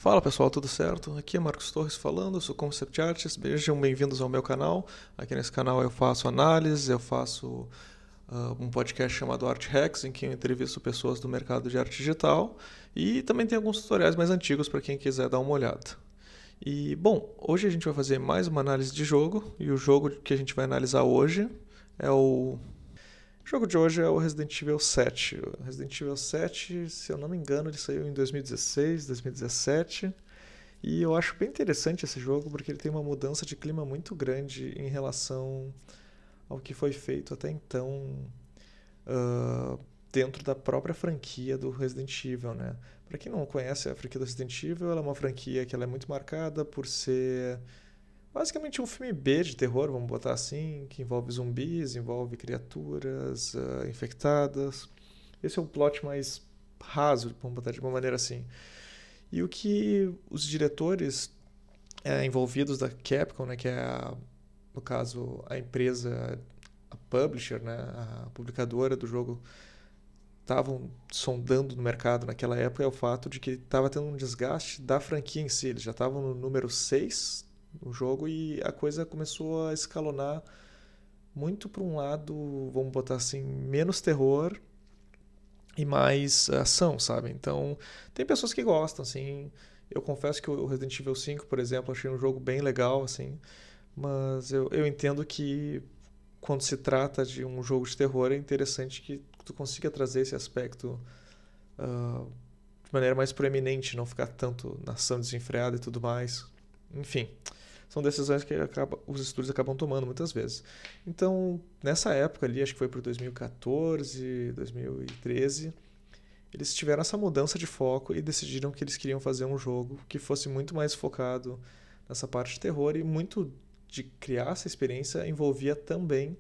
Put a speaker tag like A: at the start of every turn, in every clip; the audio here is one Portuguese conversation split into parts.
A: Fala pessoal, tudo certo? Aqui é Marcos Torres falando, eu sou Concept Artist, sejam bem-vindos ao meu canal. Aqui nesse canal eu faço análises, eu faço um podcast chamado Art Hacks, em que eu entrevisto pessoas do mercado de arte digital e também tem alguns tutoriais mais antigos para quem quiser dar uma olhada. E bom, hoje a gente vai fazer mais uma análise de jogo e o jogo que a gente vai analisar hoje é o o jogo de hoje é o Resident Evil 7. O Resident Evil 7, se eu não me engano, ele saiu em 2016, 2017. E eu acho bem interessante esse jogo porque ele tem uma mudança de clima muito grande em relação ao que foi feito até então ah, dentro da própria franquia do Resident Evil, né? Para quem não conhece a franquia do Resident Evil, ela é uma franquia que ela é muito marcada por ser basicamente um filme B de terror, vamos botar assim, que envolve zumbis, envolve criaturas infectadas. Esse é o plot mais raso, vamos botar de uma maneira assim. E o que os diretores envolvidos da Capcom, né, que é, no caso, a empresa, a publisher, né, a publicadora do jogo, estavam sondando no mercado naquela época é o fato de que estava tendo um desgaste da franquia em si. Eles já estavam no número 6 no jogo e a coisa começou a escalonar muito para um lado, vamos botar assim, menos terror e mais ação, sabe? Então, tem pessoas que gostam, assim. Eu confesso que o Resident Evil 5, por exemplo, achei um jogo bem legal, assim. Mas eu entendo que quando se trata de um jogo de terror, é interessante que tu consiga trazer esse aspecto de maneira mais proeminente, não ficar tanto na ação desenfreada e tudo mais. Enfim, são decisões que os estúdios acabam tomando muitas vezes. Então, nessa época ali, acho que foi por 2014, 2013, eles tiveram essa mudança de foco e decidiram que eles queriam fazer um jogo que fosse muito mais focado nessa parte de terror e muito de criar essa experiência envolvia também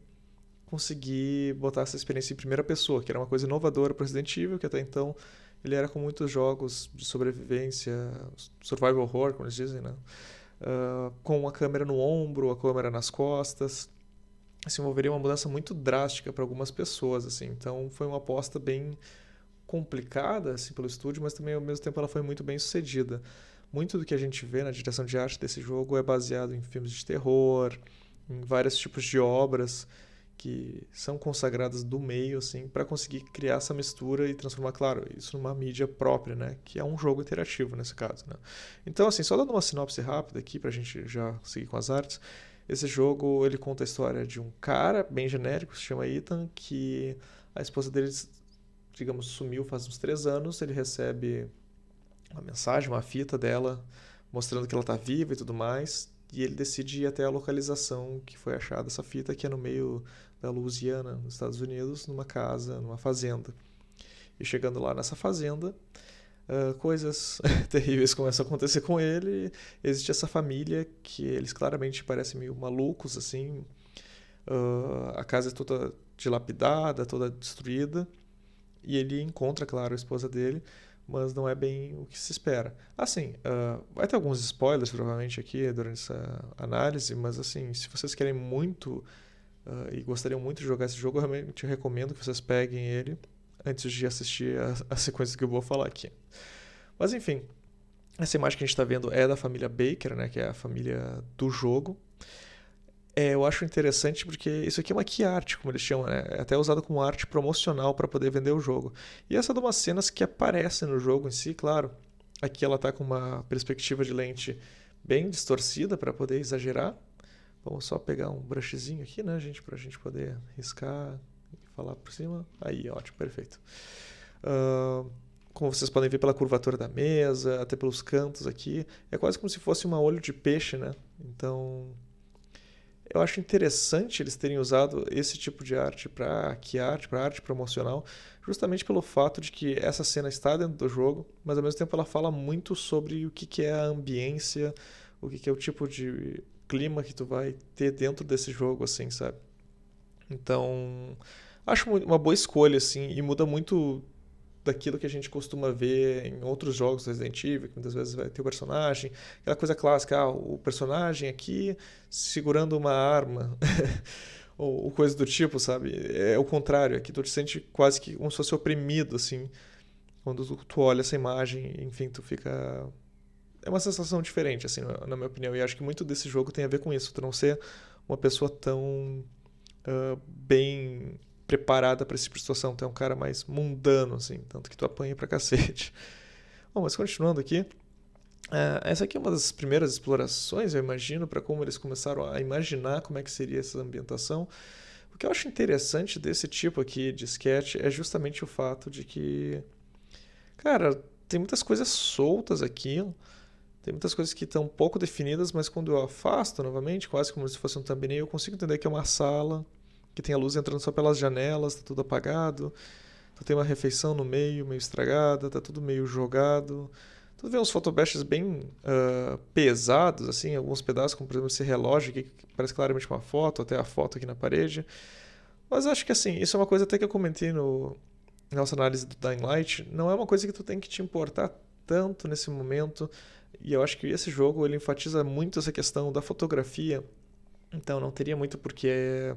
A: conseguir botar essa experiência em primeira pessoa, que era uma coisa inovadora para Resident Evil, que até então ele era com muitos jogos de sobrevivência, survival horror, como eles dizem, né? Com a câmera no ombro, a câmera nas costas. Isso envolveria uma mudança muito drástica para algumas pessoas, assim. Então foi uma aposta bem complicada assim, pelo estúdio, mas também ao mesmo tempo ela foi muito bem sucedida. Muito do que a gente vê na direção de arte desse jogo é baseado em filmes de terror, em vários tipos de obras que são consagradas do meio, assim, para conseguir criar essa mistura e transformar, claro, isso numa mídia própria, né? Que é um jogo interativo nesse caso, né? Então, assim, só dando uma sinopse rápida aqui para a gente já seguir com as artes. Esse jogo, ele conta a história de um cara bem genérico, se chama Ethan, que a esposa dele, digamos, sumiu faz uns 3 anos, ele recebe uma mensagem, uma fita dela, mostrando que ela está viva e tudo mais, e ele decide ir até a localização que foi achada essa fita, que é no meio da Louisiana, nos Estados Unidos, numa casa, numa fazenda. E chegando lá nessa fazenda, coisas terríveis começam a acontecer com ele. Existe essa família que eles claramente parecem meio malucos, assim. A casa é toda dilapidada, toda destruída. E ele encontra, claro, a esposa dele, mas não é bem o que se espera. Assim, vai ter alguns spoilers provavelmente aqui durante essa análise, mas assim, se vocês querem muito e gostariam muito de jogar esse jogo, eu realmente recomendo que vocês peguem ele antes de assistir a sequência que eu vou falar aqui. Mas enfim, essa imagem que a gente está vendo é da família Baker, né, que é a família do jogo. Eu acho interessante porque isso aqui é uma key art, como eles chamam, né? É até usado como arte promocional para poder vender o jogo. E essa é de umas cenas que aparecem no jogo em si, claro. Aqui ela está com uma perspectiva de lente bem distorcida para poder exagerar. Vamos só pegar um brushzinho aqui, né, gente, para a gente poder riscar e falar por cima. Aí, ótimo, perfeito. Como vocês podem ver pela curvatura da mesa, até pelos cantos aqui, é quase como se fosse um olho de peixe, né? Então, eu acho interessante eles terem usado esse tipo de arte para arte promocional, justamente pelo fato de que essa cena está dentro do jogo, mas ao mesmo tempo ela fala muito sobre o que é a ambiência, o que é o tipo de clima que tu vai ter dentro desse jogo, assim, sabe? Então, acho uma boa escolha, assim, e muda muito daquilo que a gente costuma ver em outros jogos do Resident Evil, que muitas vezes vai ter o personagem, aquela coisa clássica, o personagem aqui segurando uma arma, ou coisa do tipo, sabe? É o contrário, aqui tu te sente quase que como se fosse oprimido, assim, quando tu olha essa imagem, enfim, tu fica é uma sensação diferente, assim, na minha opinião. E acho que muito desse jogo tem a ver com isso. Tu não ser uma pessoa tão bem preparada para esse tipo de situação. Tu é um cara mais mundano, assim. Tanto que tu apanha pra cacete. Bom, mas continuando aqui. Essa aqui é uma das primeiras explorações, eu imagino, para como eles começaram a imaginar como é que seria essa ambientação. O que eu acho interessante desse tipo aqui de sketch é justamente o fato de que, cara, tem muitas coisas soltas aqui, tem muitas coisas que estão pouco definidas, mas quando eu afasto novamente, quase como se fosse um thumbnail, eu consigo entender que é uma sala, que tem a luz entrando só pelas janelas, tá tudo apagado, tu tem uma refeição no meio, meio estragada, tá tudo meio jogado. Tu vê uns photobashes bem pesados, assim, alguns pedaços, como por exemplo esse relógio aqui, que parece claramente uma foto, até a foto aqui na parede. Mas acho que assim, isso é uma coisa até que eu comentei na nossa análise do Dying Light, não é uma coisa que tu tem que te importar tanto nesse momento, e eu acho que esse jogo ele enfatiza muito essa questão da fotografia, então não teria muito por que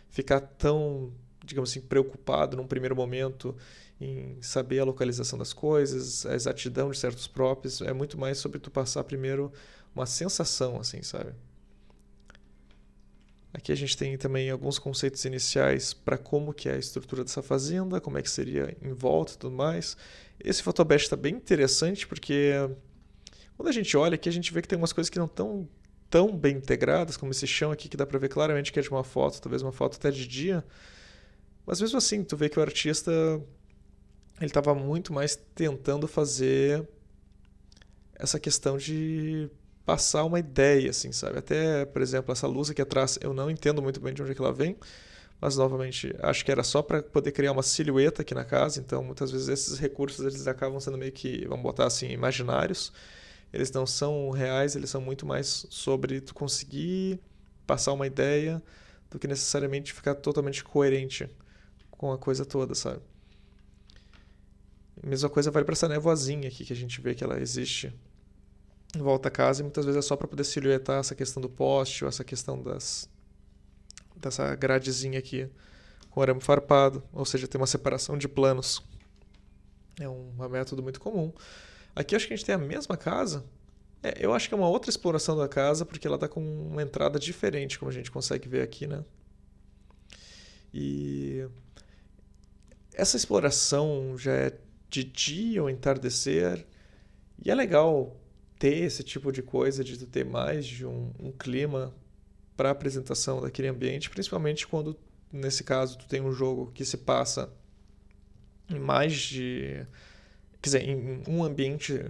A: ficar tão, digamos assim, preocupado num primeiro momento em saber a localização das coisas, a exatidão de certos props, é muito mais sobre tu passar primeiro uma sensação, assim, sabe? Aqui a gente tem também alguns conceitos iniciais para como que é a estrutura dessa fazenda, como é que seria em volta e tudo mais. Esse photobash está bem interessante porque quando a gente olha aqui a gente vê que tem umas coisas que não estão tão bem integradas, como esse chão aqui que dá para ver claramente que é de uma foto, talvez uma foto até de dia. Mas mesmo assim, tu vê que o artista ele estava muito mais tentando fazer essa questão de passar uma ideia, assim, sabe? Até, por exemplo, essa luz aqui atrás, eu não entendo muito bem de onde é que ela vem, mas novamente, acho que era só para poder criar uma silhueta aqui na casa, então muitas vezes esses recursos eles acabam sendo meio que, vamos botar assim, imaginários. Eles não são reais, eles são muito mais sobre tu conseguir passar uma ideia do que necessariamente ficar totalmente coerente com a coisa toda, sabe? A mesma coisa vale para essa nevoazinha aqui que a gente vê que ela existe em volta à casa e muitas vezes é só para poder silhuetar essa questão do poste ou essa questão dessa gradezinha aqui com arame farpado, ou seja, tem uma separação de planos. É um método muito comum. Aqui acho que a gente tem a mesma casa. Eu acho que é uma outra exploração da casa porque ela está com uma entrada diferente, como a gente consegue ver aqui, né? E essa exploração já é de dia ou entardecer. E é legal ter esse tipo de coisa, de ter mais de um clima para a apresentação daquele ambiente, principalmente quando, nesse caso, tu tem um jogo que se passa em mais de... Quer dizer, em um ambiente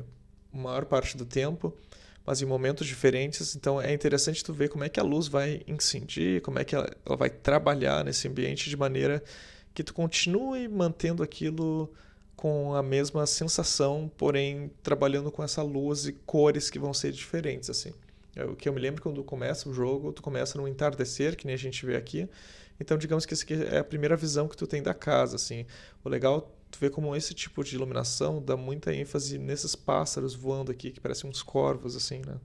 A: a maior parte do tempo, mas em momentos diferentes. Então é interessante tu ver como é que a luz vai incidir, como é que ela vai trabalhar nesse ambiente de maneira que tu continue mantendo aquilo com a mesma sensação, porém trabalhando com essa luz e cores que vão ser diferentes, assim. O que eu me lembro quando começa o jogo, tu começa no entardecer, que nem a gente vê aqui. Então, digamos que essa aqui é a primeira visão que tu tem da casa, assim. O legal é tu ver como esse tipo de iluminação dá muita ênfase nesses pássaros voando aqui, que parecem uns corvos, assim, né?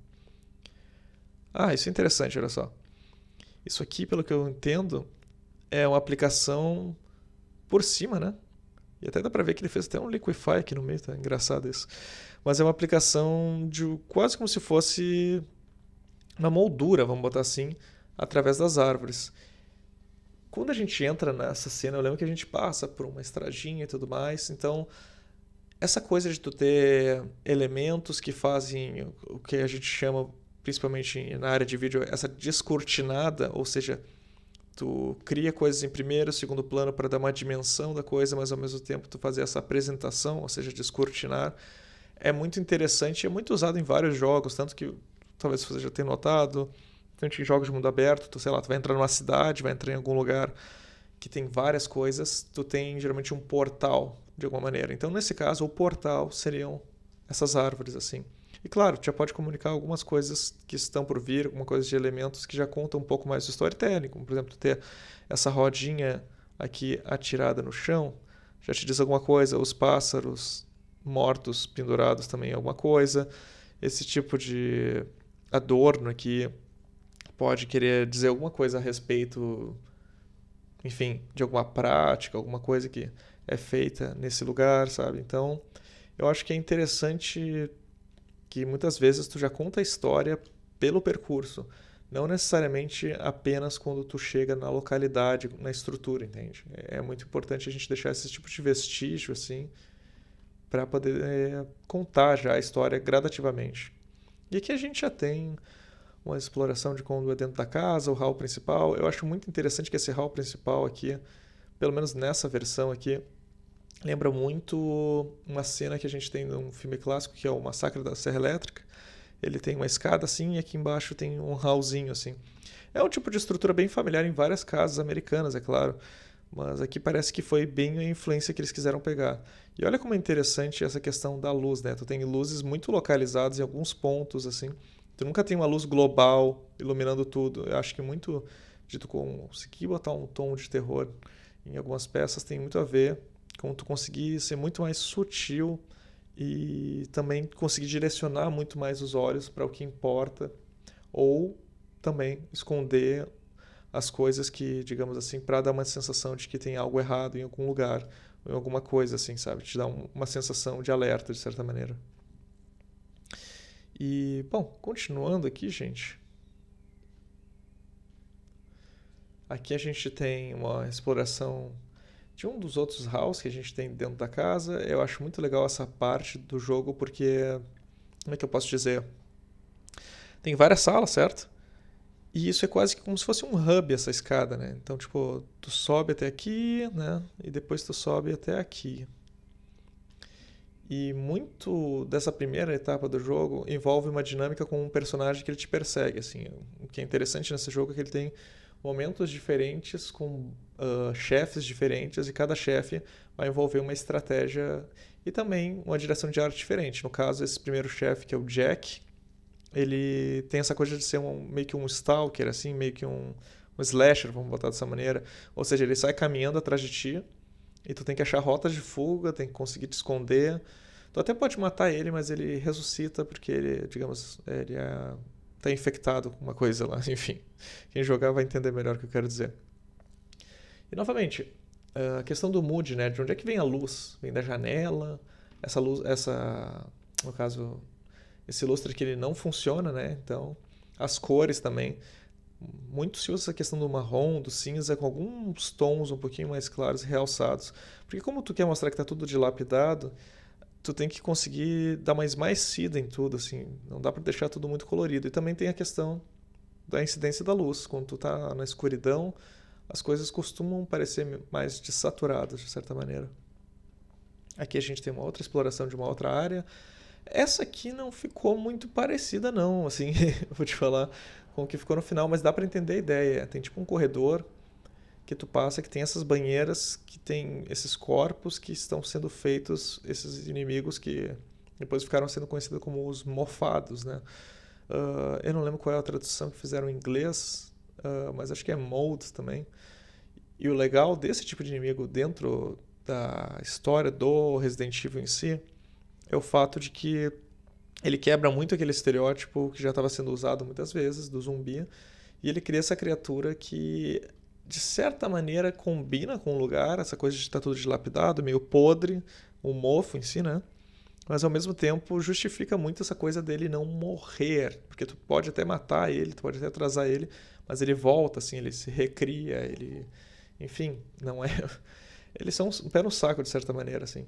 A: Isso é interessante, olha só. Isso aqui, pelo que eu entendo, é uma aplicação por cima, né? E até dá pra ver que ele fez até um Liquify aqui no meio, tá engraçado isso. Mas é uma aplicação de quase como se fosse uma moldura, vamos botar assim, através das árvores. Quando a gente entra nessa cena, eu lembro que a gente passa por uma estradinha e tudo mais, então essa coisa de tu ter elementos que fazem o que a gente chama, principalmente na área de vídeo, essa descortinada, ou seja, tu cria coisas em primeiro, segundo plano para dar uma dimensão da coisa, mas ao mesmo tempo tu fazer essa apresentação, ou seja, descortinar, é muito interessante e é muito usado em vários jogos, tanto que talvez você já tenha notado, tanto em jogos de mundo aberto, tu, sei lá, tu vai entrar numa cidade, vai entrar em algum lugar que tem várias coisas, tu tem geralmente um portal, de alguma maneira. Então, nesse caso, o portal seriam essas árvores, assim. E claro, tu já pode comunicar algumas coisas que estão por vir, alguma coisa de elementos que já contam um pouco mais do storytelling, como por exemplo, ter essa rodinha aqui atirada no chão, já te diz alguma coisa, os pássaros mortos pendurados também alguma coisa, esse tipo de adorno aqui pode querer dizer alguma coisa a respeito, enfim, de alguma prática, alguma coisa que é feita nesse lugar, sabe? Então, eu acho que é interessante que muitas vezes tu já conta a história pelo percurso, não necessariamente apenas quando tu chega na localidade, na estrutura, entende? É muito importante a gente deixar esse tipo de vestígio, assim, para poder contar já a história gradativamente. E aqui a gente já tem uma exploração de quando é dentro da casa, o hall principal. Eu acho muito interessante que esse hall principal aqui, pelo menos nessa versão aqui, lembra muito uma cena que a gente tem num filme clássico, que é o Massacre da Serra Elétrica. Ele tem uma escada assim e aqui embaixo tem um hallzinho assim. É um tipo de estrutura bem familiar em várias casas americanas, é claro. Mas aqui parece que foi bem a influência que eles quiseram pegar. E olha como é interessante essa questão da luz, né? Tu tem luzes muito localizadas em alguns pontos, assim. Tu nunca tem uma luz global iluminando tudo. Eu acho que muito de tu conseguir botar um tom de terror em algumas peças tem muito a ver com tu conseguir ser muito mais sutil e também conseguir direcionar muito mais os olhos para o que importa, ou também esconder as coisas que, digamos assim, para dar uma sensação de que tem algo errado em algum lugar, ou em alguma coisa assim, sabe? Te dá uma sensação de alerta, de certa maneira. E, bom, continuando aqui, gente. Aqui a gente tem uma exploração de um dos outros halls que a gente tem dentro da casa. Eu acho muito legal essa parte do jogo porque, como é que eu posso dizer? Tem várias salas, certo? E isso é quase que como se fosse um hub, essa escada, né? Então, tipo, tu sobe até aqui, né? E depois tu sobe até aqui. E muito dessa primeira etapa do jogo envolve uma dinâmica com um personagem que ele te persegue, assim. O que é interessante nesse jogo é que ele tem momentos diferentes com chefes diferentes e cada chefe vai envolver uma estratégia e também uma direção de arte diferente. No caso, esse primeiro chefe, que é o Jack, ele tem essa coisa de ser meio que um stalker, assim, meio que um slasher, vamos botar dessa maneira. Ou seja, ele sai caminhando atrás de ti e tu tem que achar rotas de fuga, tem que conseguir te esconder. Tu até pode matar ele, mas ele ressuscita porque ele, digamos, ele tá infectado com uma coisa lá. Enfim, quem jogar vai entender melhor o que eu quero dizer. E novamente, a questão do mood, né? De onde é que vem a luz? Vem da janela? Essa luz, no caso, esse lustre que ele não funciona, né? Então, as cores também. Muito se usa essa questão do marrom, do cinza, com alguns tons um pouquinho mais claros e realçados. Porque como tu quer mostrar que tá tudo dilapidado, tu tem que conseguir dar mais esmaecida em tudo, assim. Não dá para deixar tudo muito colorido. E também tem a questão da incidência da luz. Quando tu tá na escuridão, as coisas costumam parecer mais dessaturadas, de certa maneira. Aqui a gente tem uma outra exploração de uma outra área. Essa aqui não ficou muito parecida, não, assim, vou te falar com o que ficou no final, mas dá para entender a ideia. Tem tipo um corredor que tu passa, que tem essas banheiras, que tem esses corpos que estão sendo feitos, esses inimigos que depois ficaram sendo conhecidos como os mofados, né? Eu não lembro qual é a tradução que fizeram em inglês, mas acho que é mold também. E o legal desse tipo de inimigo dentro da história do Resident Evil em si é o fato de que ele quebra muito aquele estereótipo que já estava sendo usado muitas vezes do zumbi, e ele cria essa criatura que de certa maneira combina com o lugar, essa coisa de estar tudo dilapidado, meio podre, o mofo em si, né? Mas ao mesmo tempo justifica muito essa coisa dele não morrer, porque tu pode até matar ele, tu pode até atrasar ele, mas ele volta, assim, ele se recria, ele... Enfim, não é... Eles são um pé no saco, de certa maneira, assim.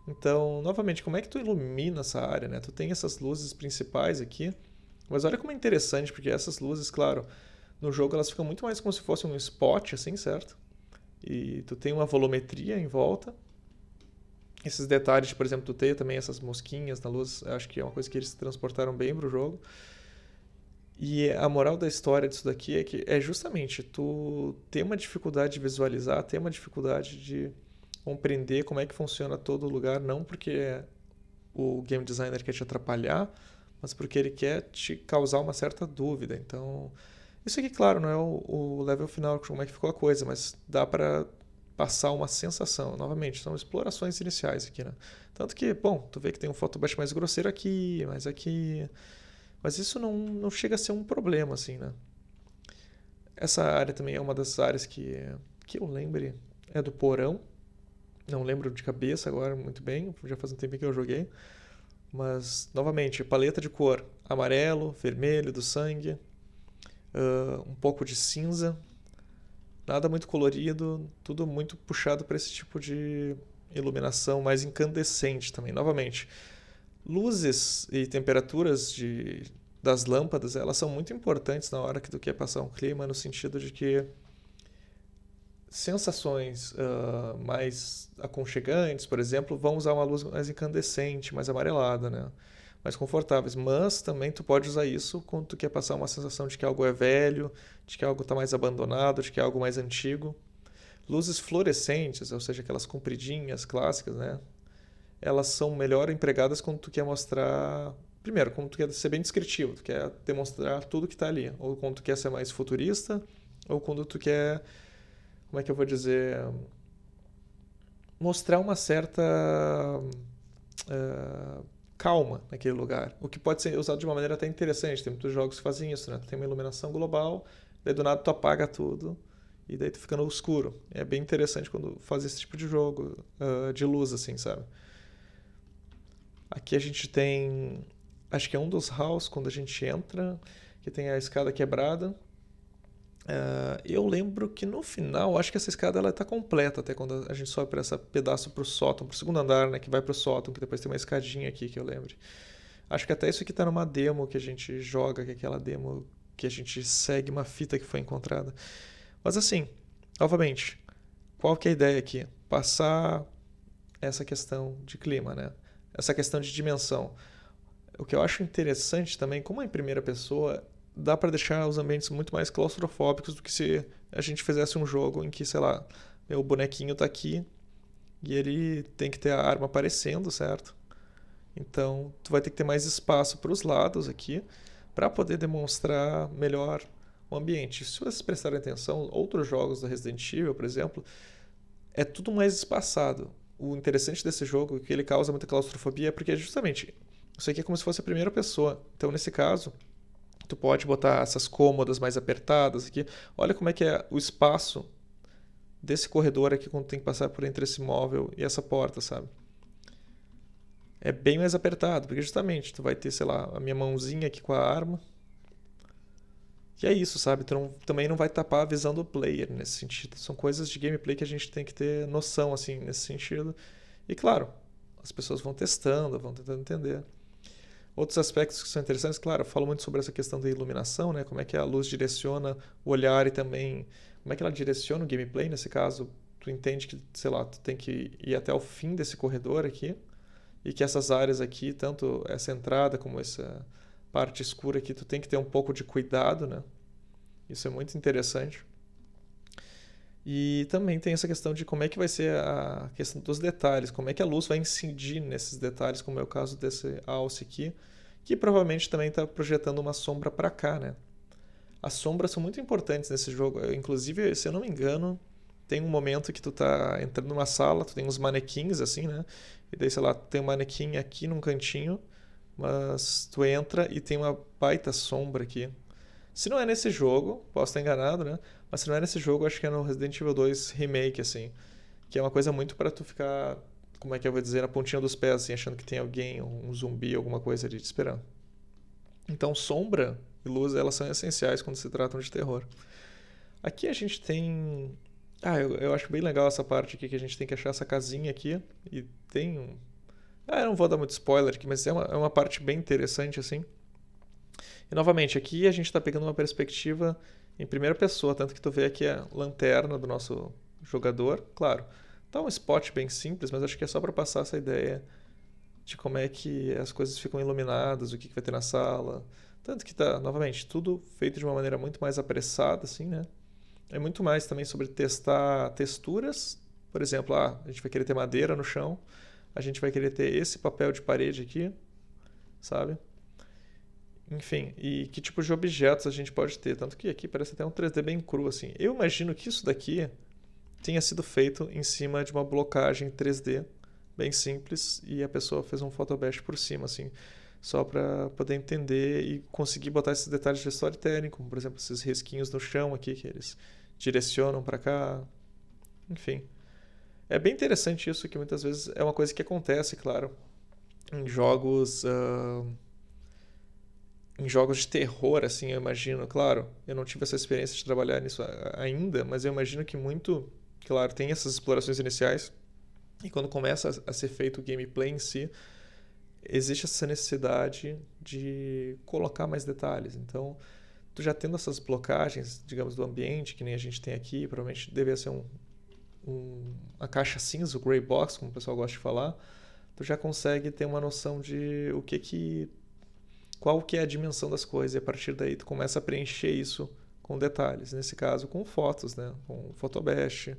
A: Então, novamente, como é que tu ilumina essa área, né? Tu tem essas luzes principais aqui, mas olha como é interessante, porque essas luzes, claro, no jogo elas ficam muito mais como se fosse um spot, assim, certo? E tu tem uma volumetria em volta. Esses detalhes, por exemplo, tu tem também essas mosquinhas na luz, acho que é uma coisa que eles transportaram bem pro jogo. E a moral da história disso daqui é que é justamente tu ter uma dificuldade de visualizar, ter uma dificuldade de compreender como é que funciona todo lugar, não porque o game designer quer te atrapalhar, mas porque ele quer te causar uma certa dúvida. Então, isso aqui, claro, não é o level final, como é que ficou a coisa, mas dá para passar uma sensação. Novamente, são explorações iniciais aqui, né? Tanto que, bom, tu vê que tem um photobush mais grosseiro aqui, mais aqui... Mas isso não chega a ser um problema, assim, né? Essa área também é uma das áreas que eu lembre, é do porão. Não lembro de cabeça agora muito bem, já faz um tempo que eu joguei. Mas, novamente, paleta de cor amarelo, vermelho do sangue, um pouco de cinza, nada muito colorido, tudo muito puxado para esse tipo de iluminação mais incandescente também. Novamente, luzes e temperaturas das lâmpadas, elas são muito importantes na hora que tu quer passar um clima, no sentido de que sensações mais aconchegantes, por exemplo, vão usar uma luz mais incandescente, mais amarelada, né? Mais confortáveis. Mas também tu pode usar isso quando tu quer passar uma sensação de que algo é velho, de que algo está mais abandonado, de que é algo mais antigo. Luzes fluorescentes, ou seja, aquelas compridinhas clássicas, né? Elas são melhor empregadas quando tu quer mostrar... Primeiro, quando tu quer ser bem descritivo, tu quer demonstrar tudo que está ali. Ou quando tu quer ser mais futurista, ou quando tu quer... Como é que eu vou dizer? Mostrar uma certa calma naquele lugar. O que pode ser usado de uma maneira até interessante. Tem muitos jogos que fazem isso, né? Tem uma iluminação global, daí do nada tu apaga tudo e daí tu fica no escuro. É bem interessante quando faz esse tipo de jogo de luz, assim, sabe? Aqui a gente tem... Acho que é um dos halls quando a gente entra, que tem a escada quebrada. Eu lembro que no final, acho que essa escada ela está completa até quando a gente sobe para esse pedaço para o sótão, para o segundo andar, né, que vai para o sótão, que depois tem uma escadinha aqui que eu lembro. Acho que até isso aqui está numa demo que a gente joga, que é aquela demo que a gente segue uma fita que foi encontrada. Mas assim, novamente, qual que é a ideia aqui? Passar essa questão de clima, né? Essa questão de dimensão. O que eu acho interessante também, como é em primeira pessoa, dá para deixar os ambientes muito mais claustrofóbicos do que se a gente fizesse um jogo em que, sei lá, meu bonequinho tá aqui e ele tem que ter a arma aparecendo, certo? Então, tu vai ter que ter mais espaço para os lados aqui para poder demonstrar melhor o ambiente. Se vocês prestarem atenção, outros jogos da Resident Evil, por exemplo, é tudo mais espaçado. O interessante desse jogo, que ele causa muita claustrofobia, é porque justamente isso aqui é como se fosse a primeira pessoa. Então, nesse caso, tu pode botar essas cômodas mais apertadas aqui. Olha como é que é o espaço desse corredor aqui quando tem que passar por entre esse móvel e essa porta, sabe? É bem mais apertado, porque justamente tu vai ter, sei lá, a minha mãozinha aqui com a arma. E é isso, sabe? Tu também não vai tapar a visão do player nesse sentido. São coisas de gameplay que a gente tem que ter noção, assim, nesse sentido. E claro, as pessoas vão testando, vão tentando entender. Outros aspectos que são interessantes, claro, eu falo muito sobre essa questão da iluminação, né? Como é que a luz direciona o olhar e também como é que ela direciona o gameplay. Nesse caso, tu entende que, sei lá, tu tem que ir até o fim desse corredor aqui e que essas áreas aqui, tanto essa entrada como essa parte escura aqui, tu tem que ter um pouco de cuidado, né? Isso é muito interessante. E também tem essa questão de como é que vai ser a questão dos detalhes, como é que a luz vai incidir nesses detalhes, como é o caso desse alce aqui, que provavelmente também está projetando uma sombra para cá, né? As sombras são muito importantes nesse jogo. Inclusive, se eu não me engano, tem um momento que tu tá entrando numa sala, tu tem uns manequins assim, né? E daí, sei lá, tem um manequim aqui num cantinho, mas tu entra e tem uma baita sombra aqui. Se não é nesse jogo, posso estar enganado, né? Mas se não é nesse jogo, acho que é no Resident Evil 2 Remake, assim. Que é uma coisa muito pra tu ficar, como é que eu vou dizer, na pontinha dos pés, assim, achando que tem alguém, um zumbi, alguma coisa ali te esperando. Então, sombra e luz, elas são essenciais quando se tratam de terror. Aqui a gente tem... eu acho bem legal essa parte aqui, que a gente tem que achar essa casinha aqui. E tem um... eu não vou dar muito spoiler aqui, mas é uma parte bem interessante, assim. E novamente, aqui a gente está pegando uma perspectiva em primeira pessoa, tanto que tu vê aqui a lanterna do nosso jogador. Claro, tá um spot bem simples, mas acho que é só para passar essa ideia de como é que as coisas ficam iluminadas, o que vai ter na sala. Tanto que tá, novamente, tudo feito de uma maneira muito mais apressada, assim, né? É muito mais também sobre testar texturas. Por exemplo, a gente vai querer ter madeira no chão, a gente vai querer ter esse papel de parede aqui, sabe? Enfim, e que tipo de objetos a gente pode ter. Tanto que aqui parece até um 3D bem cru, assim. Eu imagino que isso daqui tenha sido feito em cima de uma blocagem 3D bem simples e a pessoa fez um photobash por cima, assim, só para poder entender e conseguir botar esses detalhes de storytelling, como por exemplo esses risquinhos no chão aqui que eles direcionam para cá. Enfim, é bem interessante isso, que muitas vezes é uma coisa que acontece, claro. em jogos... em jogos de terror, assim, eu imagino. Claro, eu não tive essa experiência de trabalhar nisso ainda, mas eu imagino que muito... Claro, tem essas explorações iniciais, e quando começa a ser feito o gameplay em si, existe essa necessidade de colocar mais detalhes. Então, tu já tendo essas blocagens, digamos, do ambiente, que nem a gente tem aqui, provavelmente deveria ser a caixa cinza, o gray box, como o pessoal gosta de falar, tu já consegue ter uma noção de qual que é a dimensão das coisas, e a partir daí tu começa a preencher isso com detalhes. Nesse caso, com fotos, né? Com Photobash.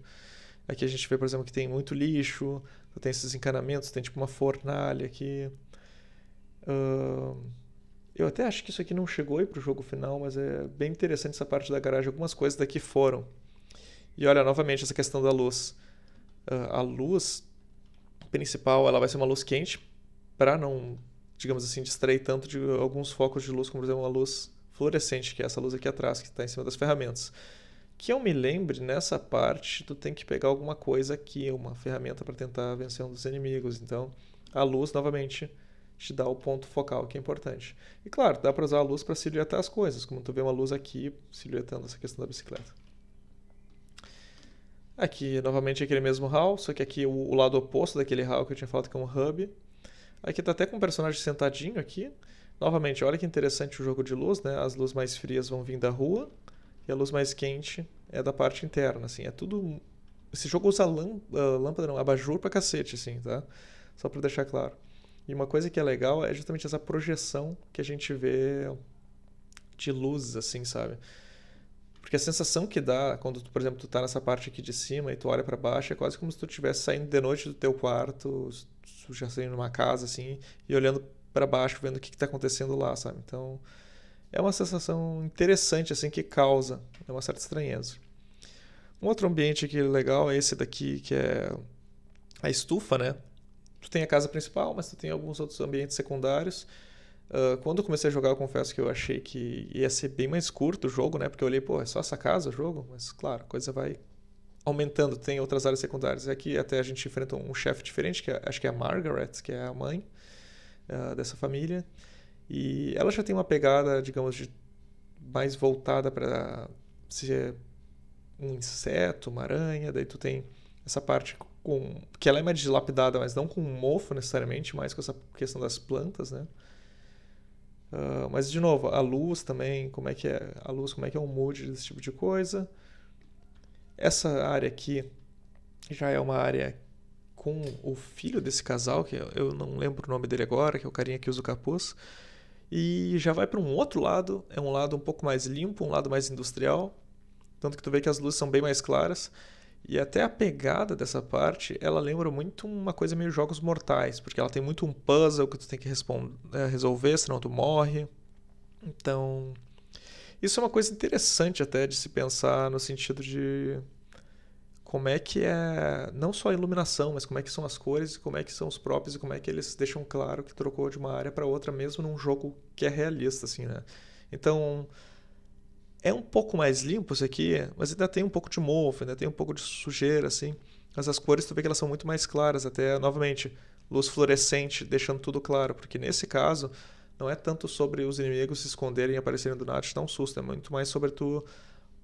A: Aqui a gente vê, por exemplo, que tem muito lixo, tu tem esses encanamentos, tem tipo uma fornalha aqui. Eu até acho que isso aqui não chegou aí pro jogo final, mas é bem interessante essa parte da garagem. Algumas coisas daqui foram. E olha, novamente, essa questão da luz. A luz principal, ela vai ser uma luz quente para não, digamos assim, distrair tanto de alguns focos de luz, como por exemplo uma luz fluorescente, que é essa luz aqui atrás, que está em cima das ferramentas. Que eu me lembre, nessa parte, tu tem que pegar alguma coisa aqui, uma ferramenta para tentar vencer um dos inimigos. Então, a luz, novamente, te dá o ponto focal, que é importante. E claro, dá para usar a luz para silhuetar as coisas, como tu vê uma luz aqui silhuetando essa questão da bicicleta. Aqui, novamente, aquele mesmo hall, só que aqui o lado oposto daquele hall que eu tinha falado que é um hub. Aqui tá até com um personagem sentadinho aqui. Novamente, olha que interessante o jogo de luz, né? As luzes mais frias vão vir da rua e a luz mais quente é da parte interna, assim. É tudo... Esse jogo usa lâmpada, não, abajur pra cacete, assim, tá? Só pra deixar claro. E uma coisa que é legal é justamente essa projeção que a gente vê de luzes, assim, sabe? Porque a sensação que dá quando, por exemplo, tu tá nessa parte aqui de cima e tu olha pra baixo é quase como se tu estivesse saindo de noite do teu quarto, tu já saindo numa casa, assim, e olhando pra baixo, vendo o que tá acontecendo lá, sabe? Então, é uma sensação interessante, assim, que causa uma certa estranheza. Um outro ambiente aqui legal é esse daqui, que é a estufa, né? Tu tem a casa principal, mas tu tem alguns outros ambientes secundários. Quando eu comecei a jogar, eu confesso que eu achei que ia ser bem mais curto o jogo, né? Porque eu olhei, pô, é só essa casa o jogo? Mas, claro, a coisa vai aumentando, tem outras áreas secundárias. Aqui até a gente enfrenta um chefe diferente, que acho que é a Margaret, que é a mãe dessa família. E ela já tem uma pegada, digamos, mais voltada para ser um inseto, uma aranha. Daí tu tem essa parte que ela é mais dilapidada, mas não com um mofo necessariamente, mais com essa questão das plantas, né? Mas, de novo, a luz também, como é que é a luz, como é que é o mood desse tipo de coisa. Essa área aqui já é uma área com o filho desse casal, que eu não lembro o nome dele agora, que é o carinha que usa o capuz. E já vai para um outro lado, é um lado um pouco mais limpo, um lado mais industrial. Tanto que tu vê que as luzes são bem mais claras. E até a pegada dessa parte, ela lembra muito uma coisa meio Jogos Mortais, porque ela tem muito um puzzle que tu tem que resolver, senão tu morre. Então, isso é uma coisa interessante até de se pensar no sentido de como é que é não só a iluminação, mas como é que são as cores, como é que são os props e como é que eles deixam claro que trocou de uma área para outra mesmo num jogo que é realista, assim, né? Então, é um pouco mais limpo isso aqui, mas ainda tem um pouco de mofo, ainda tem um pouco de sujeira, assim. Mas as cores tu vê que elas são muito mais claras, até, novamente, luz fluorescente, deixando tudo claro. Porque nesse caso, não é tanto sobre os inimigos se esconderem e aparecerem do nada te dar um susto, é muito mais sobre tu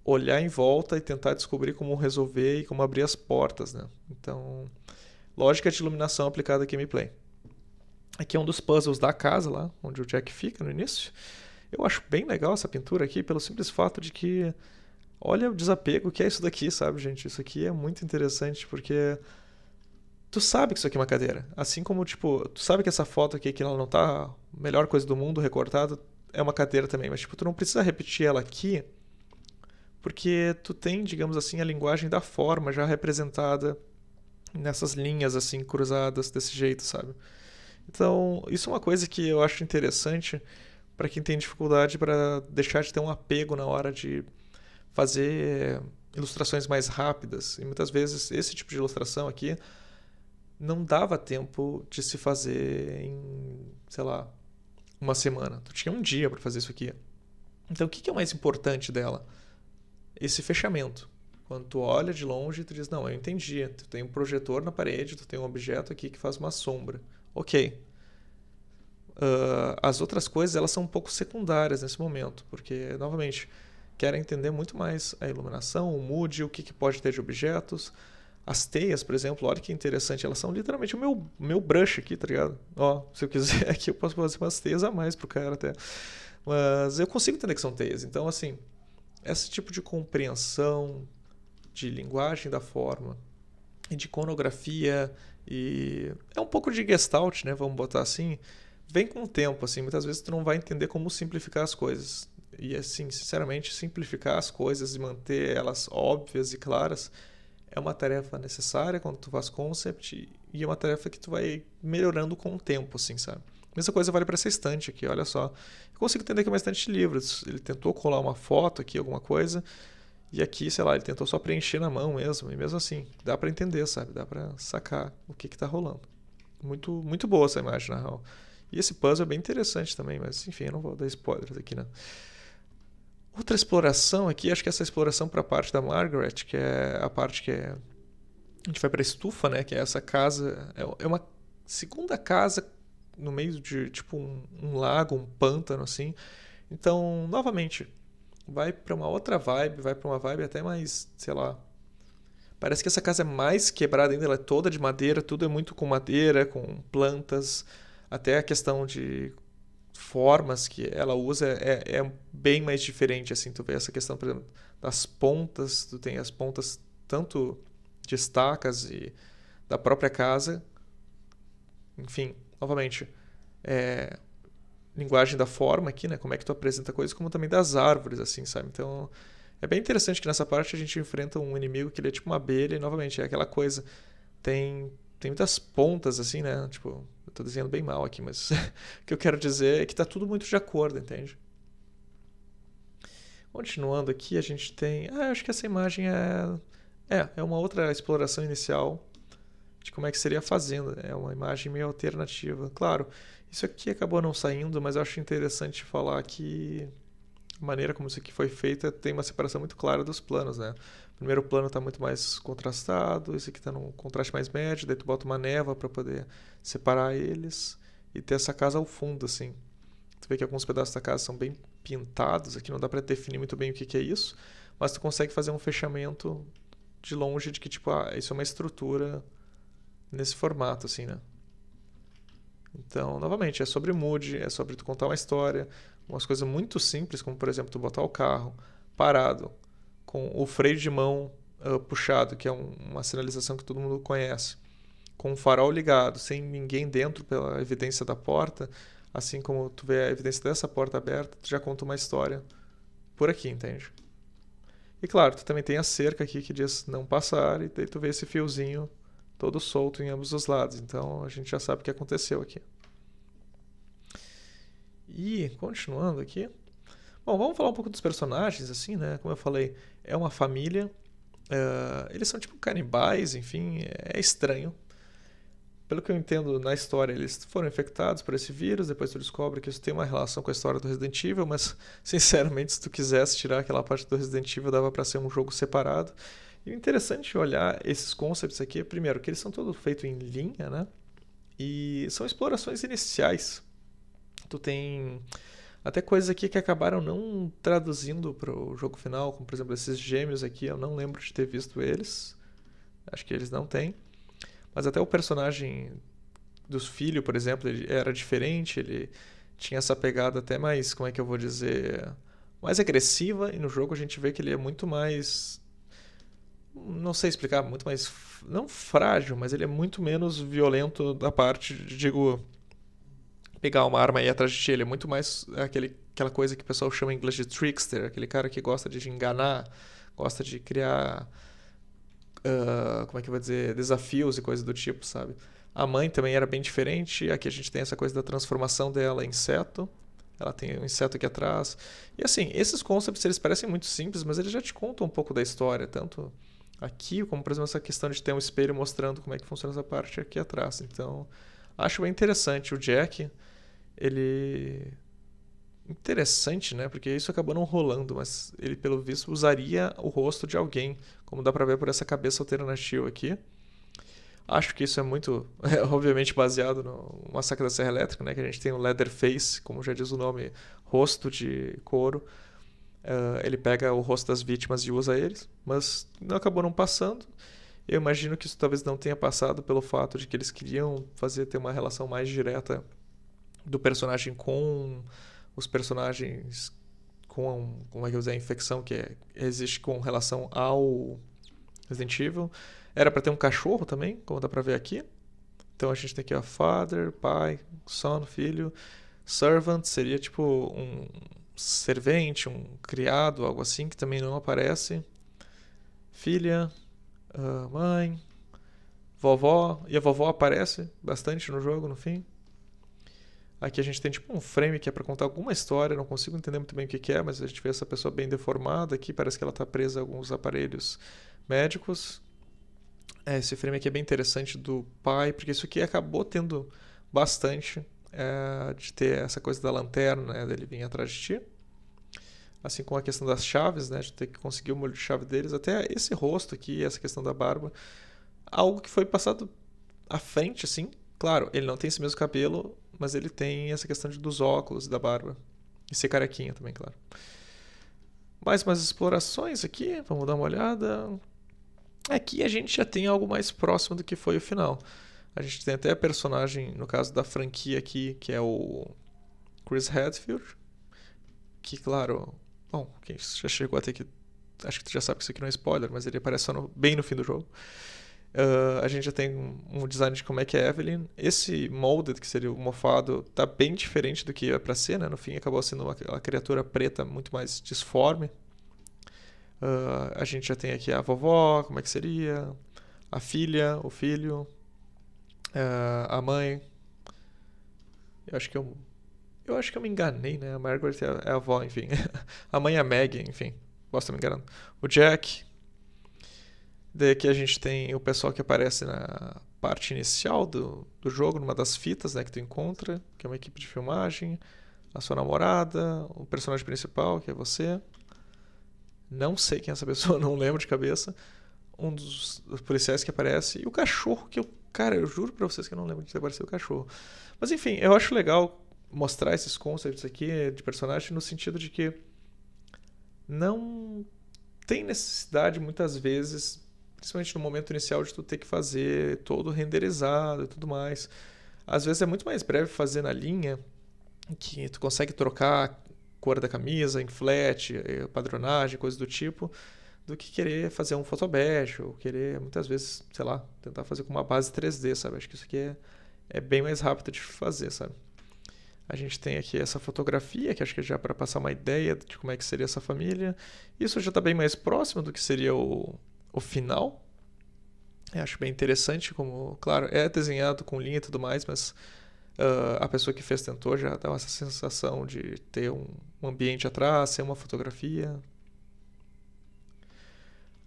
A: olhar em volta e tentar descobrir como resolver e como abrir as portas, né? Então, lógica de iluminação aplicada a gameplay. Aqui é um dos puzzles da casa lá, onde o Jack fica no início. Eu acho bem legal essa pintura aqui, pelo simples fato de que... Olha o desapego que é isso daqui, sabe, gente? Isso aqui é muito interessante, porque... Tu sabe que isso aqui é uma cadeira. Assim como, tipo, tu sabe que essa foto aqui, que ela não tá a melhor coisa do mundo recortada, é uma cadeira também. Mas, tipo, tu não precisa repetir ela aqui, porque tu tem, digamos assim, a linguagem da forma já representada nessas linhas, assim, cruzadas desse jeito, sabe? Então, isso é uma coisa que eu acho interessante... para quem tem dificuldade para deixar de ter um apego na hora de fazer ilustrações mais rápidas. E muitas vezes esse tipo de ilustração aqui não dava tempo de se fazer em, sei lá, uma semana. Tu tinha um dia para fazer isso aqui. Então o que é o mais importante dela? Esse fechamento. Quando tu olha de longe, tu diz, não, eu entendi. Tu tem um projetor na parede, tu tem um objeto aqui que faz uma sombra. Ok. As outras coisas, elas são um pouco secundárias nesse momento, porque, novamente, querem entender muito mais a iluminação, o mood, o que pode ter de objetos. As teias, por exemplo, olha que interessante, elas são literalmente o meu brush aqui, tá ligado? Ó, se eu quiser aqui eu posso fazer umas teias a mais pro cara até. Mas eu consigo entender que são teias. Então, assim, esse tipo de compreensão de linguagem da forma e de iconografia e é um pouco de gestalt, né? Vamos botar assim, vem com o tempo, assim. Muitas vezes tu não vai entender como simplificar as coisas. E, assim, sinceramente, simplificar as coisas e manter elas óbvias e claras é uma tarefa necessária quando tu faz concept e é uma tarefa que tu vai melhorando com o tempo, assim, sabe? Mesma coisa vale para essa estante aqui, olha só. Eu consigo entender que é uma estante de livros. Ele tentou colar uma foto aqui, alguma coisa, e aqui, sei lá, ele tentou só preencher na mão mesmo. E mesmo assim, dá para entender, sabe? Dá para sacar o que tá rolando. Muito, muito boa essa imagem, na real. E esse puzzle é bem interessante também, mas enfim, eu não vou dar spoilers aqui, né? Outra exploração aqui, acho que essa exploração para a parte da Margaret, que é a parte que a gente vai para a estufa, né? Que é essa casa, é uma segunda casa no meio de tipo um lago, um pântano assim. Então, novamente, vai para uma outra vibe, vai para uma vibe até mais, sei lá. Parece que essa casa é mais quebrada ainda, ela é toda de madeira, tudo é muito com madeira, com plantas, até a questão de formas que ela usa é bem mais diferente, assim, tu vê essa questão, por exemplo, das pontas, tu tem as pontas tanto de estacas e da própria casa, enfim, novamente, linguagem da forma aqui, né, como é que tu apresenta coisas, como também das árvores, assim, sabe, então é bem interessante que nessa parte a gente enfrenta um inimigo que ele é tipo uma abelha e, novamente, é aquela coisa, tem muitas pontas, assim, né, tipo, eu tô desenhando bem mal aqui, mas o que eu quero dizer é que tá tudo muito de acordo, entende? Continuando aqui, a gente tem... eu acho que essa imagem é uma outra exploração inicial de como é que seria a fazenda. É uma imagem meio alternativa. Claro, isso aqui acabou não saindo, mas eu acho interessante falar que a maneira como isso aqui foi feita tem uma separação muito clara dos planos, né? O primeiro plano está muito mais contrastado, esse aqui está num contraste mais médio, daí tu bota uma névoa para poder separar eles e ter essa casa ao fundo, assim. Tu vê que alguns pedaços da casa são bem pintados, aqui não dá para definir muito bem o que é isso, mas tu consegue fazer um fechamento de longe de que, tipo, isso é uma estrutura nesse formato, assim, né? Então, novamente, é sobre mood, é sobre tu contar uma história, umas coisas muito simples, como, por exemplo, tu botar o carro parado, com o freio de mão puxado, que é uma sinalização que todo mundo conhece, com o farol ligado, sem ninguém dentro pela evidência da porta, assim como tu vê a evidência dessa porta aberta, tu já conta uma história por aqui, entende? E claro, tu também tem a cerca aqui que diz não passar, e daí tu vê esse fiozinho todo solto em ambos os lados. Então a gente já sabe o que aconteceu aqui. E continuando aqui. Bom, vamos falar um pouco dos personagens, assim, né? Como eu falei, é uma família. Eles são tipo canibais, enfim, é estranho. Pelo que eu entendo na história, eles foram infectados por esse vírus, depois tu descobre que isso tem uma relação com a história do Resident Evil, mas, sinceramente, se tu quisesse tirar aquela parte do Resident Evil, dava para ser um jogo separado. E o interessante é olhar esses concepts aqui, primeiro, que eles são todos feitos em linha, né? E são explorações iniciais. Tu tem até coisas aqui que acabaram não traduzindo para o jogo final, como, por exemplo, esses gêmeos aqui, eu não lembro de ter visto eles. Acho que eles não têm. Mas até o personagem dos filhos, por exemplo, ele era diferente, ele tinha essa pegada até mais, como é que eu vou dizer, mais agressiva, e no jogo a gente vê que ele é muito mais, não sei explicar, muito mais, não frágil, mas ele é muito menos violento da parte, digo, pegar uma arma e ir atrás de ti, ele é muito mais aquela coisa que o pessoal chama em inglês de trickster, aquele cara que gosta de enganar, gosta de criar... como é que eu vou dizer, desafios e coisas do tipo, sabe? A mãe também era bem diferente, aqui a gente tem essa coisa da transformação dela em inseto, ela tem um inseto aqui atrás, e assim, esses concepts eles parecem muito simples, mas eles já te contam um pouco da história, tanto aqui, como por exemplo essa questão de ter um espelho mostrando como é que funciona essa parte aqui atrás, então acho bem interessante. O Jack, ele... interessante, né? Porque isso acabou não rolando, mas ele, pelo visto, usaria o rosto de alguém, como dá pra ver por essa cabeça alternativa aqui. Acho que isso é muito, obviamente, baseado no Massacre da Serra Elétrica, né? Que a gente tem o Leatherface, como já diz o nome, rosto de couro. Ele pega o rosto das vítimas e usa eles, mas acabou não passando. Eu imagino que isso talvez não tenha passado pelo fato de que eles queriam ter uma relação mais direta do personagem com os personagens com, como é que eu dizer, a infecção existe com relação ao Resident Evil. Era para ter um cachorro também, como dá para ver aqui. Então a gente tem aqui a father, pai, son, filho. Servant seria tipo um servente, um criado, algo assim, que também não aparece. Filha, mãe, vovó. E a vovó aparece bastante no jogo, no fim. Aqui a gente tem tipo um frame que é para contar alguma história, não consigo entender muito bem o que é, mas a gente vê essa pessoa bem deformada aqui, parece que ela está presa a alguns aparelhos médicos. Esse frame aqui é bem interessante do pai, porque isso aqui acabou tendo bastante de ter essa coisa da lanterna, né, dele vir atrás de ti. Assim como a questão das chaves, né, de ter que conseguir o molho de chave deles, até esse rosto aqui, essa questão da barba, algo que foi passado à frente, assim. Claro, ele não tem esse mesmo cabelo, mas ele tem essa questão dos óculos e da barba. E ser carequinha também, claro. Mais umas explorações aqui, vamos dar uma olhada. Aqui a gente já tem algo mais próximo do que foi o final. A gente tem até a personagem, no caso da franquia aqui, que é o Chris Hadfield. Que, claro... Bom, quem já chegou até aqui, acho que tu já sabe que isso aqui não é spoiler, mas ele aparece só bem no fim do jogo. A gente já tem um design de como é que é Evelyn. Esse molded, que seria o mofado, tá bem diferente do que é pra ser, né? No fim acabou sendo uma criatura preta muito mais disforme. A gente já tem aqui a vovó, como é que seria, a filha, o filho, a mãe. Eu acho que eu me enganei, né? A Margaret é a avó, enfim. A mãe é a Maggie, enfim. Posso estar me enganando. O Jack. Daí aqui a gente tem o pessoal que aparece na parte inicial do jogo, numa das fitas, né, que tu encontra, que é uma equipe de filmagem, a sua namorada, o personagem principal, que é você. Não sei quem é essa pessoa, não lembro de cabeça. Um dos policiais que aparece. E o cachorro, cara, eu juro pra vocês que eu não lembro de ter aparecido o cachorro. Mas enfim, eu acho legal mostrar esses conceitos aqui de personagem no sentido de que não tem necessidade, muitas vezes, principalmente no momento inicial, de tu ter que fazer todo renderizado e tudo mais. Às vezes é muito mais breve fazer na linha, que tu consegue trocar a cor da camisa, inflete, padronagem, coisas do tipo, do que querer fazer um photobash, ou querer, muitas vezes, sei lá, tentar fazer com uma base 3D, sabe? Acho que isso aqui é bem mais rápido de fazer, sabe? A gente tem aqui essa fotografia, que acho que já é para passar uma ideia de como é que seria essa família. Isso já está bem mais próximo do que seria o final. Eu acho bem interessante como, claro, é desenhado com linha e tudo mais, mas a pessoa que fez tentou já dá essa sensação de ter um ambiente atrás, ser uma fotografia.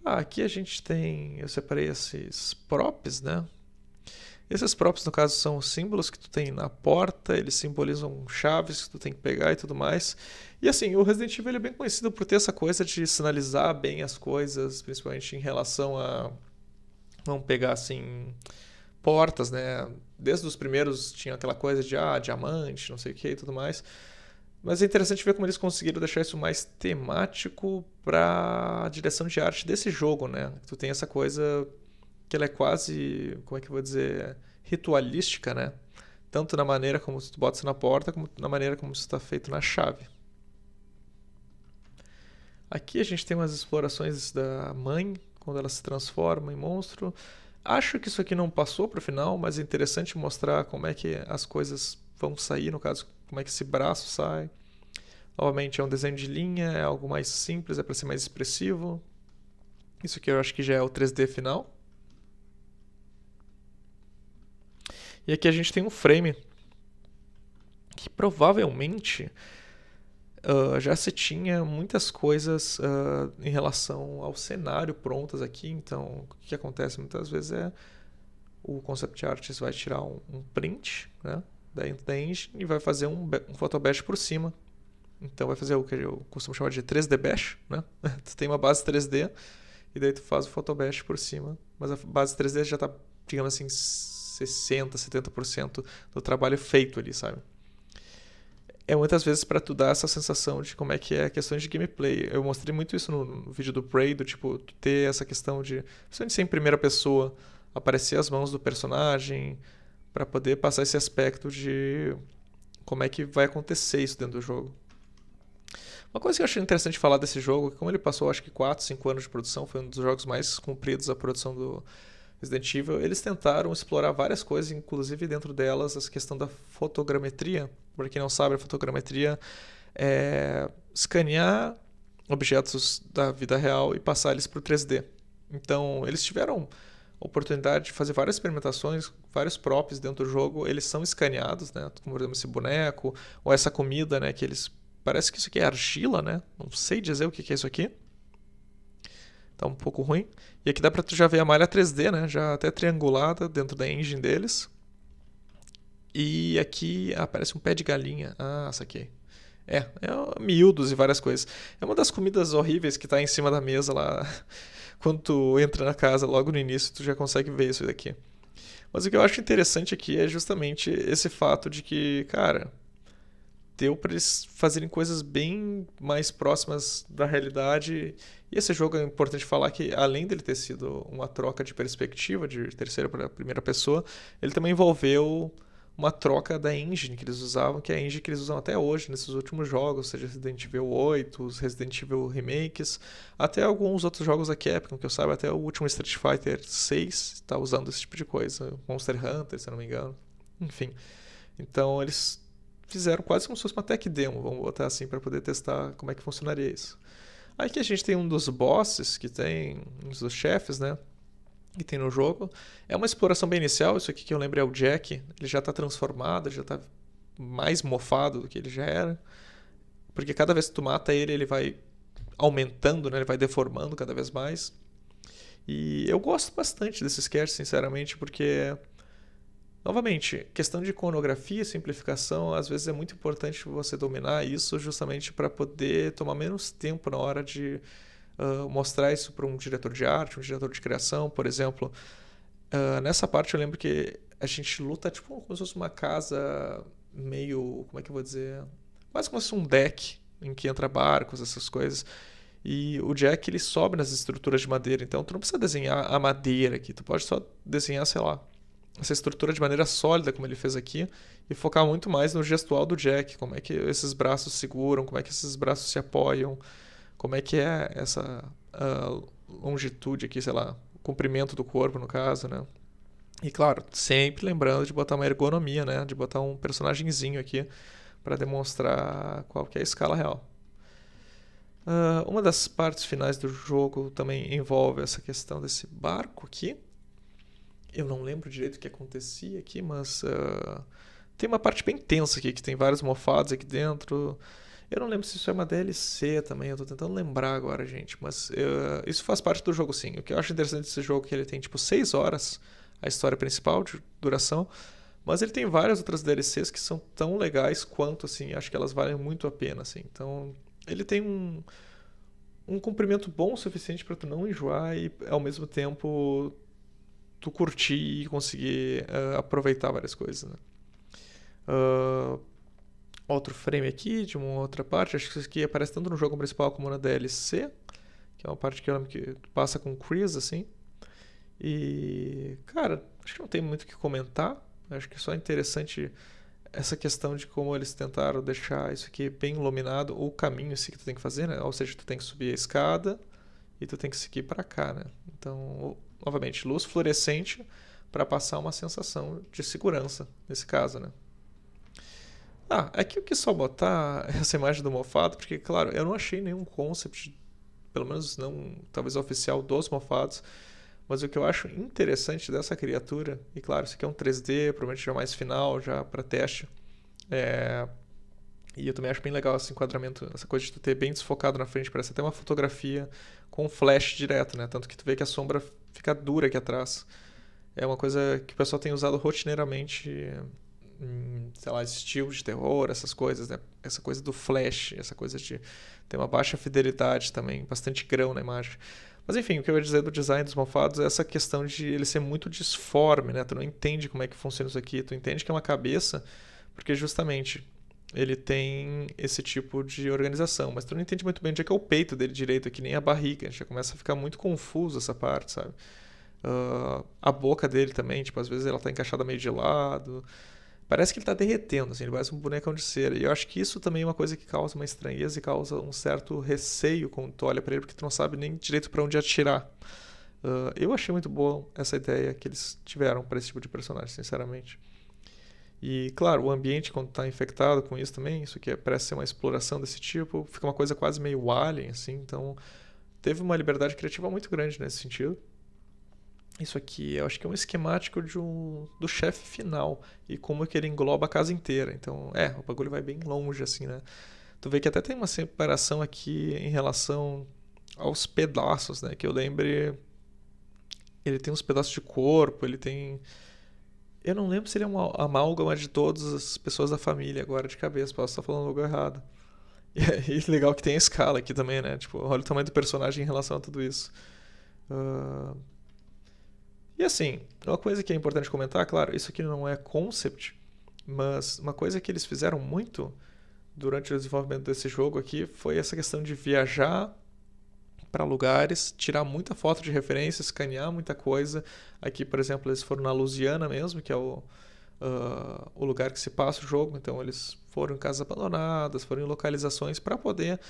A: Aqui a gente tem, eu separei esses props, né? Esses props, no caso, são símbolos que tu tem na porta, eles simbolizam chaves que tu tem que pegar e tudo mais. E assim, o Resident Evil é bem conhecido por ter essa coisa de sinalizar bem as coisas, principalmente em relação a, vamos pegar assim, portas, né? Desde os primeiros tinha aquela coisa de, diamante, não sei o que e tudo mais. Mas é interessante ver como eles conseguiram deixar isso mais temático para a direção de arte desse jogo, né? Tu tem essa coisa que ela é quase, como é que eu vou dizer, ritualística, né? Tanto na maneira como tu bota isso na porta, como na maneira como isso está feito na chave. Aqui a gente tem umas explorações da mãe, quando ela se transforma em monstro. Acho que isso aqui não passou para o final, mas é interessante mostrar como é que as coisas vão sair, no caso, como é que esse braço sai. Novamente é um desenho de linha, é algo mais simples, é para ser mais expressivo. Isso aqui eu acho que já é o 3D final. E aqui a gente tem um frame que provavelmente já se tinha muitas coisas em relação ao cenário prontas aqui. Então, o que acontece muitas vezes é o Concept Artist vai tirar um print, né, da engine e vai fazer um photobash por cima. Então vai fazer o que eu costumo chamar de 3D bash, né? Tu tem uma base 3D e daí tu faz o photobash por cima, mas a base 3D já digamos assim, 60%, 70% do trabalho feito ali, sabe? É muitas vezes para tu dar essa sensação de como é que é a questão de gameplay. Eu mostrei muito isso no vídeo do Prey, do tipo, tu ter essa questão de, principalmente ser em primeira pessoa, aparecer as mãos do personagem, para poder passar esse aspecto de como é que vai acontecer isso dentro do jogo. Uma coisa que eu achei interessante falar desse jogo é que como ele passou acho que 4, 5 anos de produção, foi um dos jogos mais compridos da produção do Resident Evil, eles tentaram explorar várias coisas, inclusive dentro delas a questão da fotogrametria. Para quem não sabe, a fotogrametria é escanear objetos da vida real e passar eles para o 3D. Então, eles tiveram a oportunidade de fazer várias experimentações, vários props dentro do jogo, eles são escaneados, né? Como por exemplo esse boneco, ou essa comida, né? Que eles... Parece que isso aqui é argila, né? Não sei dizer o que é isso aqui. Tá um pouco ruim. E aqui dá pra tu já ver a malha 3D, né? Já até triangulada dentro da engine deles. E aqui aparece um pé de galinha. Ah, saquei. É miúdos e várias coisas. É uma das comidas horríveis que tá em cima da mesa lá. Quando tu entra na casa, logo no início, tu já consegue ver isso daqui. Mas o que eu acho interessante aqui é justamente esse fato de que, cara, deu pra eles fazerem coisas bem mais próximas da realidade. E esse jogo é importante falar que, além dele ter sido uma troca de perspectiva, de terceira para primeira pessoa, ele também envolveu uma troca da engine que eles usavam, que é a engine que eles usam até hoje nesses últimos jogos, seja Resident Evil 8, os Resident Evil Remakes, até alguns outros jogos da Capcom, que eu saiba, até o último Street Fighter 6 está usando esse tipo de coisa, Monster Hunter, se eu não me engano, enfim. Então eles fizeram quase como se fosse uma tech demo, vamos botar assim, para poder testar como é que funcionaria isso. Aí que a gente tem um dos bosses, que tem um dos chefes, né? Que tem no jogo. É uma exploração bem inicial. Isso aqui que eu lembro é o Jack. Ele já está transformado, já está mais mofado do que ele já era. Porque cada vez que tu mata ele, ele vai aumentando, né? Ele vai deformando cada vez mais. E eu gosto bastante desse sketch, sinceramente, porque... Novamente, questão de iconografia e simplificação, às vezes é muito importante você dominar isso justamente para poder tomar menos tempo na hora de mostrar isso para um diretor de arte, um diretor de criação, por exemplo. Nessa parte eu lembro que a gente luta tipo como se fosse uma casa meio, como é que eu vou dizer? Quase como se fosse um deck em que entra barcos, essas coisas. E o Jack ele sobe nas estruturas de madeira, então tu não precisa desenhar a madeira aqui, tu pode só desenhar, sei lá, essa estrutura de maneira sólida, como ele fez aqui, e focar muito mais no gestual do Jack, como é que esses braços seguram, como é que esses braços se apoiam, como é que é essa longitude aqui, sei lá, o comprimento do corpo, no caso, né? E claro, sempre lembrando de botar uma ergonomia, né? De botar um personagemzinho aqui para demonstrar qual que é a escala real. Uma das partes finais do jogo também envolve essa questão desse barco aqui. Eu não lembro direito o que acontecia aqui, mas tem uma parte bem tensa aqui, que tem vários mofados aqui dentro. Eu não lembro se isso é uma DLC também, eu tô tentando lembrar agora, gente, mas isso faz parte do jogo sim. O que eu acho interessante desse jogo é que ele tem tipo 6 horas, a história principal de duração, mas ele tem várias outras DLCs que são tão legais quanto, assim, acho que elas valem muito a pena, assim. Então, ele tem um comprimento bom o suficiente para tu não enjoar e, ao mesmo tempo, tu curtir e conseguir aproveitar várias coisas, né? Outro frame aqui de uma outra parte, acho que isso aqui aparece tanto no jogo principal como na DLC, que é uma parte que eu lembro que passa com o Chris, assim. E, cara, acho que não tem muito o que comentar, acho que só é interessante essa questão de como eles tentaram deixar isso aqui bem iluminado, o caminho assim, que tu tem que fazer, né? Ou seja, tu tem que subir a escada e tu tem que seguir para cá, né? Então, novamente, luz fluorescente para passar uma sensação de segurança, nesse caso, né? Aqui eu quis só botar essa imagem do mofado, porque, claro, eu não achei nenhum concept, pelo menos não, talvez oficial, dos mofados, mas o que eu acho interessante dessa criatura, e claro, isso aqui é um 3D, provavelmente já mais final, já para teste, e eu também acho bem legal esse enquadramento, essa coisa de tu ter bem desfocado na frente, parece até uma fotografia com flash direto, né? Tanto que tu vê que a sombra fica dura aqui atrás. É uma coisa que o pessoal tem usado rotineiramente em, sei lá, estilo de terror, essas coisas, né? Essa coisa do flash, essa coisa de ter uma baixa fidelidade também, bastante grão na imagem. Mas enfim, o que eu ia dizer do design dos malvados é essa questão de ele ser muito disforme, né? Tu não entende como é que funciona isso aqui, tu entende que é uma cabeça, porque justamente ele tem esse tipo de organização, mas tu não entende muito bem onde é que é o peito dele direito, que nem a barriga, já começa a ficar muito confuso essa parte, sabe? A boca dele também, tipo, às vezes ela tá encaixada meio de lado. Parece que ele tá derretendo, assim, ele parece um bonecão de cera. E eu acho que isso também é uma coisa que causa uma estranheza e causa um certo receio quando tu olha pra ele, porque tu não sabe nem direito pra onde atirar. Eu achei muito boa essa ideia que eles tiveram para esse tipo de personagem, sinceramente. E, claro, o ambiente, quando tá infectado com isso também, isso aqui parece ser uma exploração desse tipo, fica uma coisa quase meio alien, assim, então teve uma liberdade criativa muito grande nesse sentido. Isso aqui eu acho que é um esquemático do chefe final e como é que ele engloba a casa inteira. Então, o bagulho vai bem longe, assim, né? Tu vê que até tem uma separação aqui em relação aos pedaços, né? Que eu lembre, ele tem uns pedaços de corpo, ele tem... Eu não lembro se ele é uma amálgama de todas as pessoas da família agora de cabeça, posso estar falando algo errado. E legal que tem a escala aqui também, né? Tipo, olha o tamanho do personagem em relação a tudo isso. E assim, uma coisa que é importante comentar, claro, isso aqui não é concept, mas uma coisa que eles fizeram muito durante o desenvolvimento desse jogo aqui foi essa questão de viajar para lugares, tirar muita foto de referência, escanear muita coisa. Aqui, por exemplo, eles foram na Louisiana mesmo, que é o lugar que se passa o jogo, então eles foram em casas abandonadas, foram em localizações para poder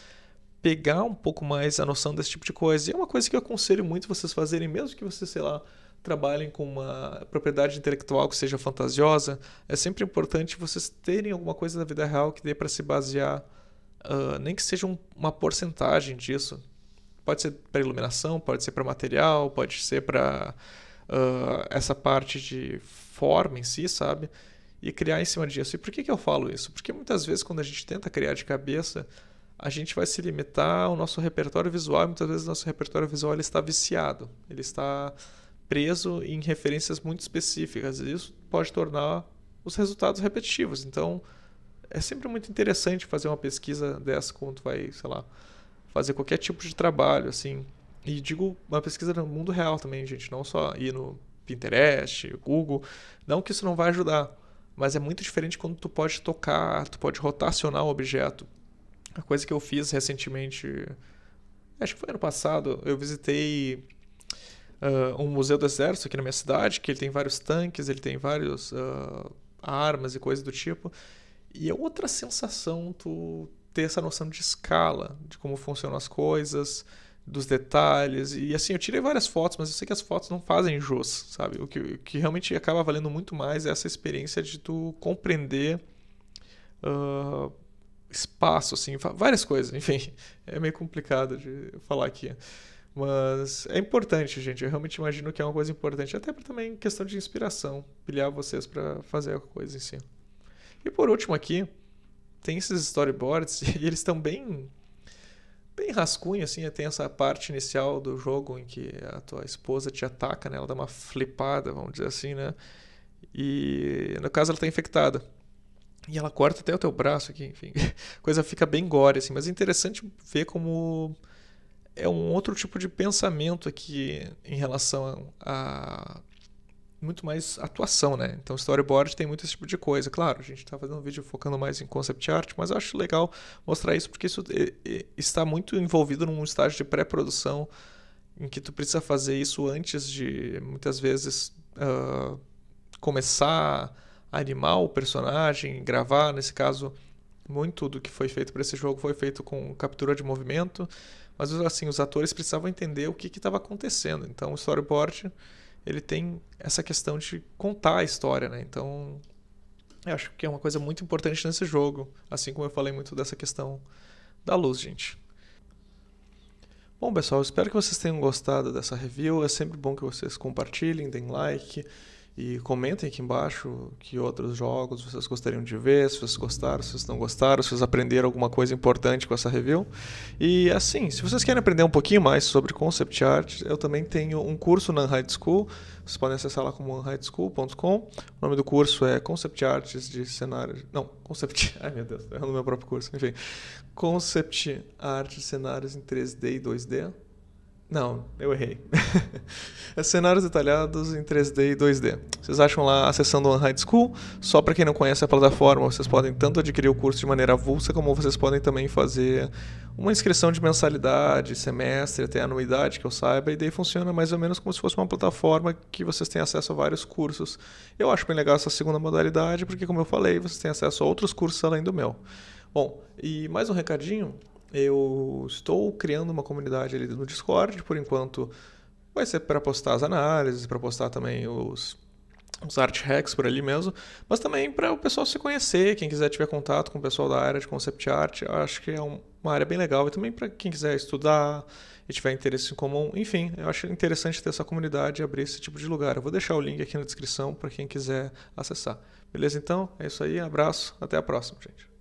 A: pegar um pouco mais a noção desse tipo de coisa. E é uma coisa que eu aconselho muito vocês fazerem, mesmo que vocês, sei lá, trabalhem com uma propriedade intelectual que seja fantasiosa, é sempre importante vocês terem alguma coisa da vida real que dê para se basear, nem que seja uma porcentagem disso. Pode ser para iluminação, pode ser para material, pode ser para essa parte de forma em si, sabe? E criar em cima disso. E por que eu falo isso? Porque muitas vezes quando a gente tenta criar de cabeça, a gente vai se limitar ao nosso repertório visual e muitas vezes o nosso repertório visual ele está viciado. Ele está preso em referências muito específicas. E isso pode tornar os resultados repetitivos. Então, é sempre muito interessante fazer uma pesquisa dessa quando tu vai, sei lá, fazer qualquer tipo de trabalho, assim. E digo uma pesquisa no mundo real também, gente. Não só ir no Pinterest, Google. Não que isso não vai ajudar, mas é muito diferente quando tu pode tocar, tu pode rotacionar o objeto. A coisa que eu fiz recentemente, acho que foi ano passado, eu visitei um museu do exército aqui na minha cidade, que ele tem vários tanques, ele tem vários armas e coisas do tipo. E é outra sensação tu ter essa noção de escala, de como funcionam as coisas, dos detalhes. E assim, eu tirei várias fotos, mas eu sei que as fotos não fazem jus, sabe? O que realmente acaba valendo muito mais é essa experiência de tu compreender espaço, assim, várias coisas. Enfim, é meio complicado de falar aqui. Mas é importante, gente. Eu realmente imagino que é uma coisa importante. Até para também questão de inspiração. Pilhar vocês para fazer a coisa em si. E por último aqui, tem esses storyboards e eles estão bem rascunho, assim. Tem essa parte inicial do jogo em que a tua esposa te ataca, né? Ela dá uma flipada, vamos dizer assim, né? E no caso ela tá infectada. E ela corta até o teu braço aqui, enfim. A coisa fica bem gore, assim. Mas é interessante ver como é um outro tipo de pensamento aqui em relação a muito mais atuação, né? Então, storyboard tem muito esse tipo de coisa. Claro, a gente está fazendo um vídeo focando mais em concept art, mas eu acho legal mostrar isso porque isso está muito envolvido num estágio de pré-produção em que tu precisa fazer isso antes de, muitas vezes, começar a animar o personagem, gravar. Nesse caso, muito do que foi feito para esse jogo foi feito com captura de movimento, mas assim, os atores precisavam entender o que estava acontecendo. Então, o storyboard ele tem essa questão de contar a história, né? Então, eu acho que é uma coisa muito importante nesse jogo, assim como eu falei muito dessa questão da luz, gente. Bom, pessoal, espero que vocês tenham gostado dessa review. É sempre bom que vocês compartilhem, deem like e comentem aqui embaixo que outros jogos vocês gostariam de ver, se vocês gostaram, se vocês não gostaram, se vocês aprenderam alguma coisa importante com essa review. E assim, se vocês querem aprender um pouquinho mais sobre concept art, eu também tenho um curso na Unhide School. Vocês podem acessar lá como unhideschool.com. O nome do curso é Concept Arts de Cenários... Não, Concept... Ai, meu Deus, tô errando o meu próprio curso. Enfim, Concept Art de Cenários em 3D e 2D. Não, eu errei. É cenários detalhados em 3D e 2D. Vocês acham lá acessando o Unhide School. Só para quem não conhece a plataforma, vocês podem tanto adquirir o curso de maneira avulsa, como vocês podem também fazer uma inscrição de mensalidade, semestre, até anuidade, que eu saiba, e daí funciona mais ou menos como se fosse uma plataforma que vocês têm acesso a vários cursos. Eu acho bem legal essa segunda modalidade, porque como eu falei, vocês têm acesso a outros cursos além do meu. Bom, e mais um recadinho. Eu estou criando uma comunidade ali no Discord, por enquanto vai ser para postar as análises, para postar também os art hacks por ali mesmo, mas também para o pessoal se conhecer, quem quiser tiver contato com o pessoal da área de concept art, eu acho que é uma área bem legal, e também para quem quiser estudar e tiver interesse em comum, enfim, eu acho interessante ter essa comunidade e abrir esse tipo de lugar. Eu vou deixar o link aqui na descrição para quem quiser acessar. Beleza? Então, é isso aí, abraço, até a próxima, gente.